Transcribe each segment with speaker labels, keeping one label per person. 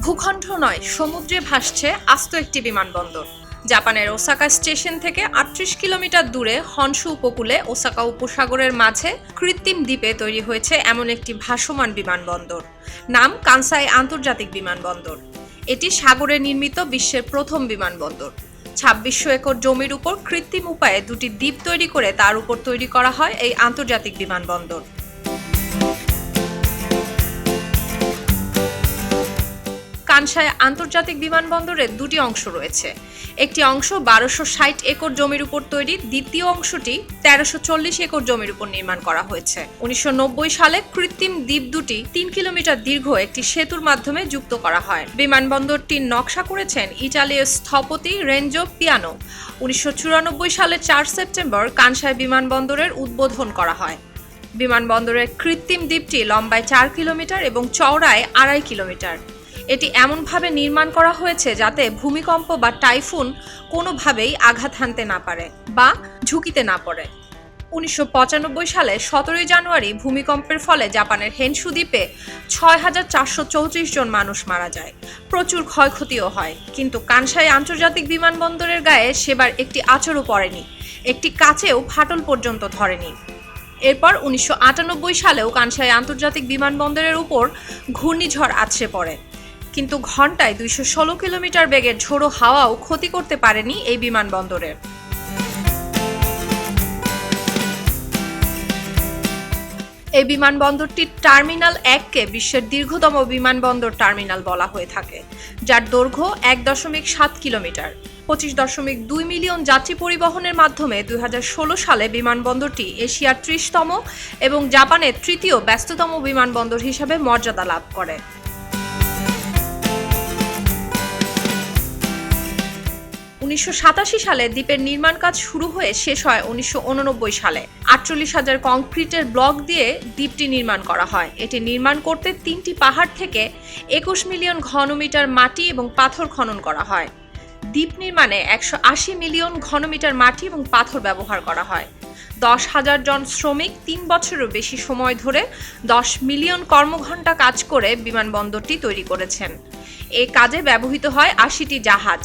Speaker 1: ভূখণ্ড নয়, সমুদ্রে ভাসছে আস্ত একটি বিমানবন্দর। জাপানের ওসাকা স্টেশন থেকে ৩৮ কিলোমিটার দূরে হনশু উপকূলে ওসাকা উপসাগরের মাঝে কৃত্রিম দ্বীপে তৈরি হয়েছে এমন একটি ভাসমান বিমানবন্দর। নাম কানসাই আন্তর্জাতিক বিমানবন্দর। এটি সাগরে নির্মিত বিশ্বের প্রথম বিমানবন্দর। ২৬০০ একর জমির উপর কৃত্রিম উপায়ে দুটি দ্বীপ তৈরি করে তার উপর তৈরি করা হয় এই আন্তর্জাতিক বিমানবন্দর। কানসাই আন্তর্জাতিক বিমানবন্দরের দুটি অংশ রয়েছে। একটি অংশ ১২৬০ একর জমির উপর তৈরি, দ্বিতীয় অংশটি ১৩৪০ একর জমির উপর নির্মাণ করা হয়েছে। ১৯৯০ সালে কৃত্রিম দ্বীপ দুটি ৩ কিলোমিটার দীর্ঘ একটি সেতুর মাধ্যমে যুক্ত করা হয়। বিমানবন্দরটির নকশা করেছেন ইতালীয় স্থপতি রেঞ্জো পিয়ানো। ১৯৯৪ সালের ৪ সেপ্টেম্বর কানসাই বিমানবন্দরের উদ্বোধন করা হয়। বিমানবন্দরের কৃত্রিম দ্বীপটি লম্বায় ৪ কিলোমিটার এবং চওড়ায় ২.৫ কিলোমিটার। এটি এমনভাবে নির্মাণ করা হয়েছে যাতে ভূমিকম্প বা টাইফুন কোনোভাবেই আঘাত হানতে না পারে বা ঝুঁকিতে না পড়ে। ১৯৯৫ সালে ১৭ জানুয়ারি ভূমিকম্পের ফলে জাপানের হেনশু দ্বীপে ৬,৪৩৪ জন মানুষ মারা যায়। প্রচুর ক্ষয়ক্ষতিও হয়, কিন্তু কানসাই আন্তর্জাতিক বিমানবন্দরের গায়ে সেবার একটি আঁচড়ও পড়েনি, একটি কাচেও ফাটল পর্যন্ত ধরেনি। এরপর ১৯৯৮ সালেও কানসাই আন্তর্জাতিক বিমানবন্দরের উপর ঘূর্ণিঝড় আছড়ে পড়ে, কিন্তু ঘন্টায় ২১৬ কিলোমিটার বেগের ঝোড়ো হাওয়াও ক্ষতি করতে পারেনি এই বিমানবন্দরের। এই বিমানবন্দরটির টার্মিনাল ১-কে বিশ্বের দীর্ঘতম বিমানবন্দর টার্মিনাল বলা হয়ে থাকে, যার দৈর্ঘ্য ১.৭ কিলোমিটার। ২৫.২ মিলিয়ন যাত্রী পরিবহনের মাধ্যমে ২০১৬ সালে বিমানবন্দরটি এশিয়ার ৩০তম এবং জাপানের তৃতীয় ব্যস্ততম বিমানবন্দর হিসাবে মর্যাদা লাভ করে। ১৯৮৭ সালে দ্বীপের নির্মাণ কাজ শুরু হয়ে শেষ হয় ১৯৮৯ সালে। ৪৮,০০০ কংক্রিটের ব্লক দিয়ে দ্বীপটি নির্মাণ করা হয়। এটি নির্মাণ করতে ৩টি পাহাড় থেকে ২১ মিলিয়ন ঘনমিটার মাটি এবং পাথর খনন করা হয়। দ্বীপ নির্মাণে ১৮০ মিলিয়ন ঘনমিটার মাটি এবং পাথর ব্যবহার করা হয়। ১০,০০০ জন শ্রমিক ৩ বছরেরও বেশি সময় ধরে ১০ মিলিয়ন কর্মঘণ্টা কাজ করে বিমানবন্দরটি তৈরি করেছেন। এ কাজে ব্যবহৃত হয় ৮০টি জাহাজ।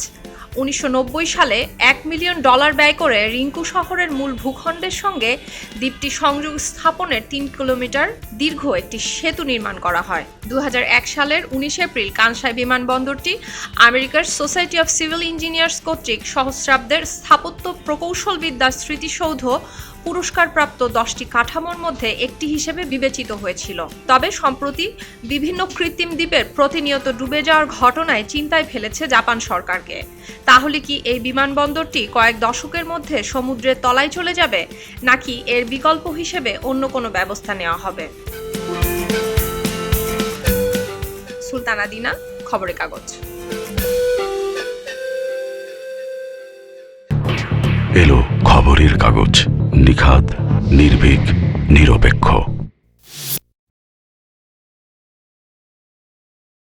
Speaker 1: ১৯৯০ সালে $১ মিলিয়ন ব্যয় করে রিঙ্কু শহরের মূল ভূখণ্ডের সঙ্গে দ্বীপটি সংযোগ স্থাপনের ৩ কিলোমিটার দীর্ঘ একটি সেতু নির্মাণ করা হয়। ২০০১ সালের ১৯ এপ্রিল কানসাই বিমানবন্দরটি আমেরিকার সোসাইটি অফ সিভিল ইঞ্জিনিয়ার্স কর্তৃক সহস্রাব্দের স্থাপত্য প্রকৌশলবিদ্যার স্মৃতিসৌধ পুরস্কারপ্রাপ্ত 10টি কাঠামোর মধ্যে একটি হিসেবে বিবেচিত হয়েছিল। তবে সম্প্রতি বিভিন্ন কৃত্রিম দ্বীপের প্রতিনিয়ত ডুবে যাওয়ার ঘটনায় চিন্তায় ফেলেছে জাপান সরকারকে। তাহলে কি এই বিমানবন্দরটি কয়েক দশকের মধ্যে সমুদ্রের তলায় চলে যাবে, নাকি এর বিকল্প হিসেবে অন্য কোনো ব্যবস্থা নেওয়া হবে? সুলতানা দিনা, খবরের কাগজ।
Speaker 2: এলো খবরের কাগজ, নিখাত, নির্ভীক, নিরপেক্ষ।